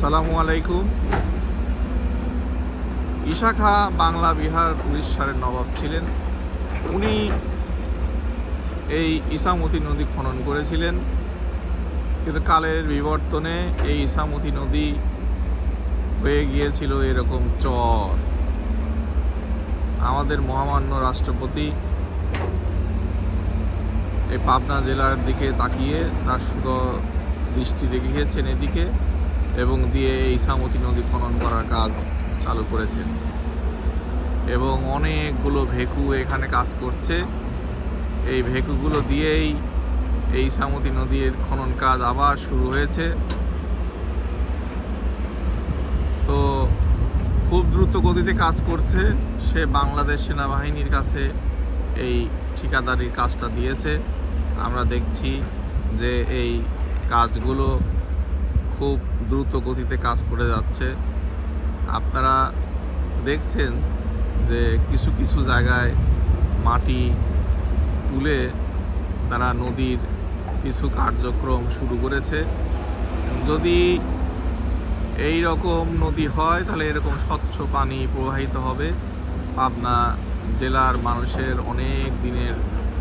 আসসালামু আলাইকুম। ঈশা খাঁ বাংলা বিহার উড়িষ্যার নবাব ছিলেন। উনি এই ইসামতি নদী খনন করেছিলেন, কিন্তু কালের বিবর্তনে এই ইসামতি নদী হয়ে গিয়েছিল এরকম চর। আমাদের মহামান্য রাষ্ট্রপতি এই পাবনা জেলার দিকে তাকিয়ে তার শুধু দৃষ্টি দেখিয়েছেন এদিকে এবং দিয়ে এই ইসামতি নদী খনন করার কাজ চালু করেছেন এবং অনেকগুলো ভেকু এখানে কাজ করছে। এই ভেকুগুলো দিয়েই এই ইসামতি নদীর খনন কাজ আবার শুরু হয়েছে। তো খুব দ্রুত গতিতে কাজ করছে। সে বাংলাদেশ সেনাবাহিনীর কাছে এই ঠিকাদারির কাজটা দিয়েছে। আমরা দেখছি যে এই কাজগুলো খুব দ্রুত গতিতে কাজ করে যাচ্ছে। আপনারা দেখছেন যে কিছু কিছু জায়গায় মাটি তুলে তারা নদীর কিছু কার্যক্রম শুরু করেছে। যদি এই রকম নদী হয় তাহলে এরকম স্বচ্ছ পানি প্রবাহিত হবে। পাবনা জেলার মানুষের অনেক দিনের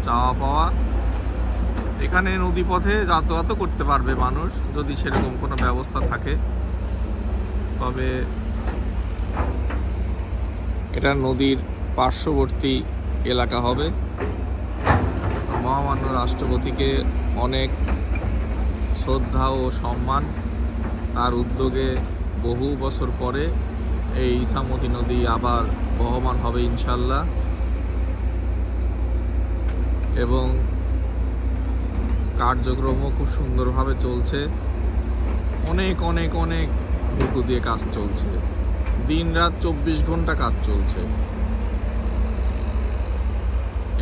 চাওয়া পাওয়া। এখানে নদীপথে যাতায়াত করতে পারবে মানুষ যদি সেরকম কোনো ব্যবস্থা থাকে। তবে এটা নদীর পার্শ্ববর্তী এলাকা হবে। মহামান্য রাষ্ট্রপতিকে অনেক শ্রদ্ধা ও সম্মান। তার উদ্যোগে বহু বছর পরে এই ইসামতি নদী আবার বহমান হবে ইনশাল্লাহ, এবং কার্যক্রমও খুব সুন্দরভাবে চলছে। অনেক অনেক অনেক ভেকু দিয়ে কাজ চলছে, দিন রাত 24 ঘন্টা কাজ চলছে।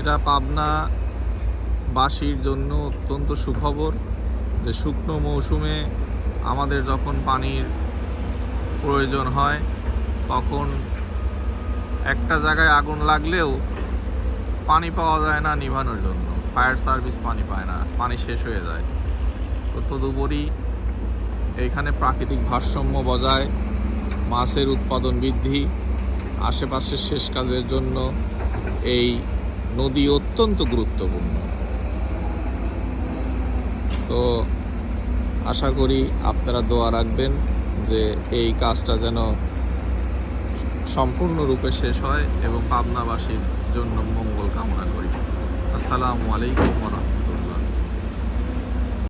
এটা পাবনাবাসীর জন্য অত্যন্ত সুখবর যে শুকনো মৌসুমে আমাদের যখন পানির প্রয়োজন হয় তখন একটা জায়গায় আগুন লাগলেও পানি পাওয়া যায় না নিভানোর জন্য। ফায়ার সার্ভিস পানি পায় না, পানি শেষ হয়ে যায়। তদুপরি এইখানে প্রাকৃতিক ভারসাম্য বজায়, মাছের উৎপাদন বৃদ্ধি, আশেপাশের শেষ কাজের জন্য এই নদী অত্যন্ত গুরুত্বপূর্ণ। তো আশা করি আপনারা দোয়া রাখবেন যে এই কাজটা যেন সম্পূর্ণরূপে শেষ হয় এবং পাবনাবাসীর জন্য মঙ্গল কামনা করি। আসসালামু আলাইকুম ওয়া রাহমাতুল্লাহ।